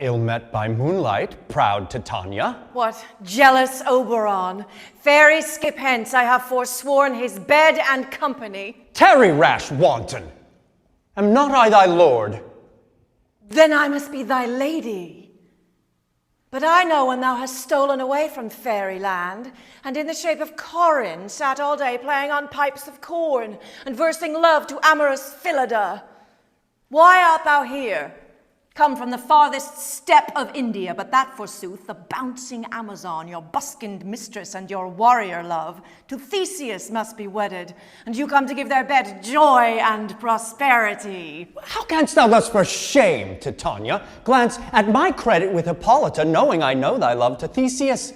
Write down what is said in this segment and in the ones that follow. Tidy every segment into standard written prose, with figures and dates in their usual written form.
Ill met by moonlight, proud Titania. What jealous Oberon! Fairy skip hence, I have forsworn his bed and company. Tarry, rash wanton! Am not I thy lord? Then I must be thy lady. But I know when thou hast stolen away from fairyland, and in the shape of Corin sat all day playing on pipes of corn, and versing love to amorous Phillida. Why art thou here? Come from the farthest steppe of India, but that forsooth, the bouncing Amazon, your buskined mistress and your warrior love, to Theseus must be wedded, and you come to give their bed joy and prosperity. How canst thou thus for shame, Titania, glance at my credit with Hippolyta, knowing I know thy love to Theseus?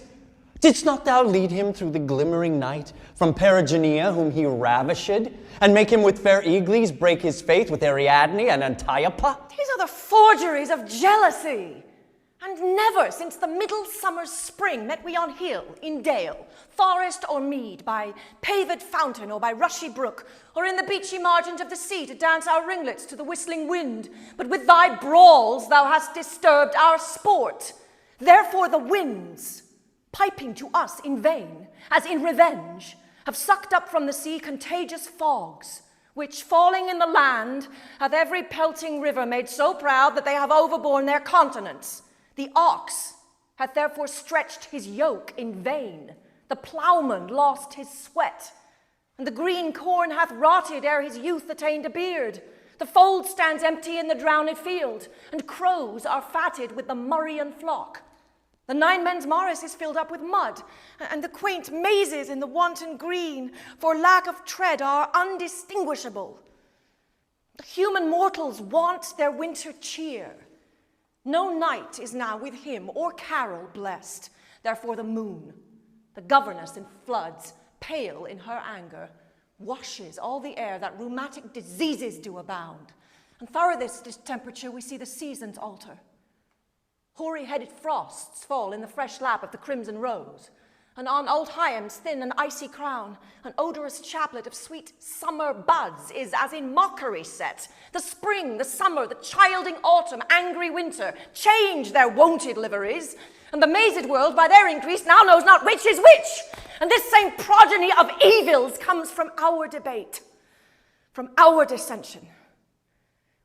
Didst not thou lead him through the glimmering night from Perigonia, whom he ravished, and make him with fair Eagles break his faith with Ariadne and Antiopa? These are the forgeries of jealousy. And never since the middle summer's spring met we on hill, in dale, forest or mead, by paved fountain or by rushy brook, or in the beachy margins of the sea to dance our ringlets to the whistling wind. But with thy brawls thou hast disturbed our sport. Therefore the winds, piping to us in vain, as in revenge, have sucked up from the sea contagious fogs, which, falling in the land, hath every pelting river made so proud that they have overborne their continents. The ox hath therefore stretched his yoke in vain, the ploughman lost his sweat, and the green corn hath rotted ere his youth attained a beard. The fold stands empty in the drowned field, and crows are fatted with the Murrian flock. The 9 men's morris is filled up with mud, and the quaint mazes in the wanton green, for lack of tread, are undistinguishable. The human mortals want their winter cheer. No night is now with him or carol blessed. Therefore the moon, the governess in floods, pale in her anger, washes all the air that rheumatic diseases do abound. And thorough this distemperature we see the seasons alter. Hoary-headed frosts fall in the fresh lap of the crimson rose, and on old Hyam's thin and icy crown, an odorous chaplet of sweet summer buds is as in mockery set. The spring, the summer, the childing autumn, angry winter, change their wonted liveries, and the mazed world by their increase now knows not which is which. And this same progeny of evils comes from our debate, from our dissension.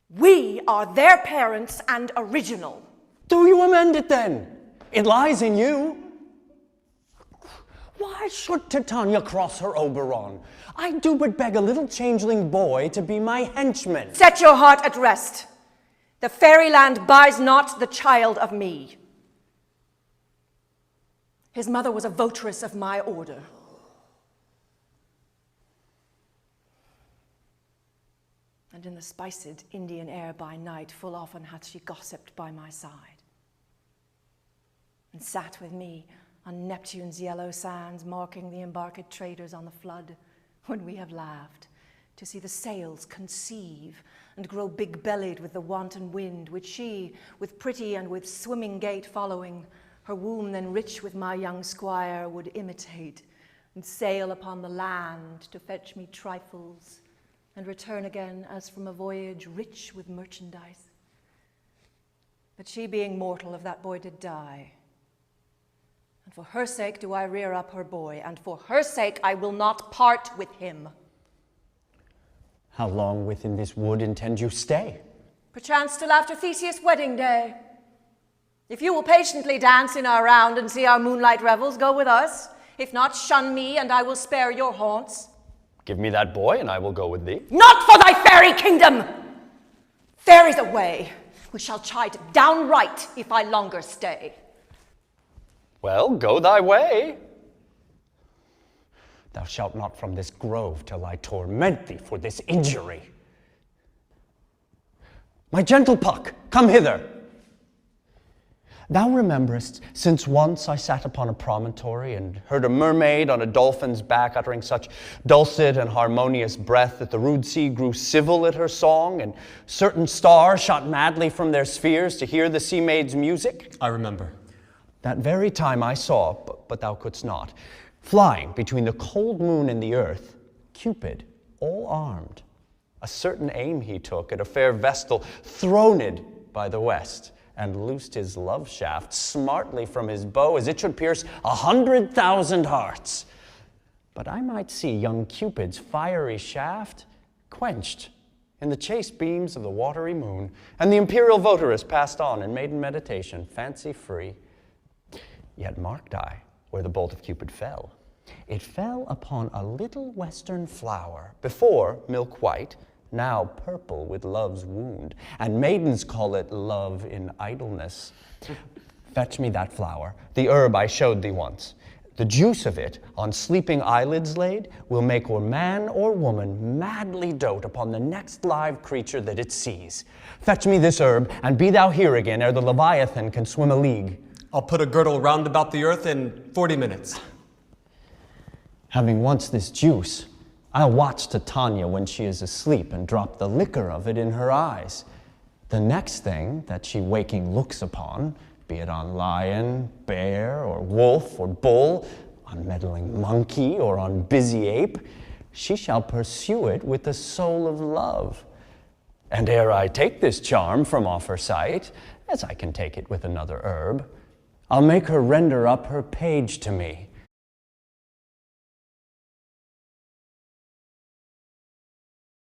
We are their parents and original. Do you amend it then? It lies in you. Why should Titania cross her Oberon? I do but beg a little changeling boy to be my henchman. Set your heart at rest. The fairyland buys not the child of me. His mother was a votaress of my order. And in the spiced Indian air by night, full often hath she gossiped by my side, and sat with me on Neptune's yellow sands, marking the embarked traders on the flood, when we have laughed, to see the sails conceive and grow big-bellied with the wanton wind, which she, with pretty and with swimming gait following, her womb then rich with my young squire, would imitate, and sail upon the land to fetch me trifles, and return again as from a voyage rich with merchandise. But she, being mortal, of that boy did die. And for her sake do I rear up her boy, and for her sake I will not part with him. How long within this wood intend you stay? Perchance till after Theseus' wedding day. If you will patiently dance in our round and see our moonlight revels, go with us. If not, shun me, and I will spare your haunts. Give me that boy, and I will go with thee. Not for thy fairy kingdom! There is a way. We shall chide downright if I longer stay. Well, go thy way. Thou shalt not from this grove till I torment thee for this injury. My gentle Puck, come hither. Thou rememberest, since once I sat upon a promontory and heard a mermaid on a dolphin's back uttering such dulcet and harmonious breath that the rude sea grew civil at her song, and certain stars shot madly from their spheres to hear the sea maid's music? I remember. That very time I saw, but thou couldst not, flying between the cold moon and the earth, Cupid, all armed. A certain aim he took at a fair vestal throned by the west, and loosed his love shaft smartly from his bow as it should pierce 100,000 hearts. But I might see young Cupid's fiery shaft quenched in the chaste beams of the watery moon, and the imperial votaress passed on in maiden meditation, fancy-free. Yet marked I where the bolt of Cupid fell. It fell upon a little western flower, before milk white, now purple with love's wound, and maidens call it love in idleness. Fetch me that flower, the herb I showed thee once. The juice of it, on sleeping eyelids laid, will make or man or woman madly dote upon the next live creature that it sees. Fetch me this herb, and be thou here again ere the Leviathan can swim a league. I'll put a girdle round about the earth in 40 minutes. Having once this juice, I'll watch Titania when she is asleep and drop the liquor of it in her eyes. The next thing that she waking looks upon, be it on lion, bear, or wolf, or bull, on meddling monkey, or on busy ape, she shall pursue it with the soul of love. And ere I take this charm from off her sight, as I can take it with another herb, I'll make her render up her page to me,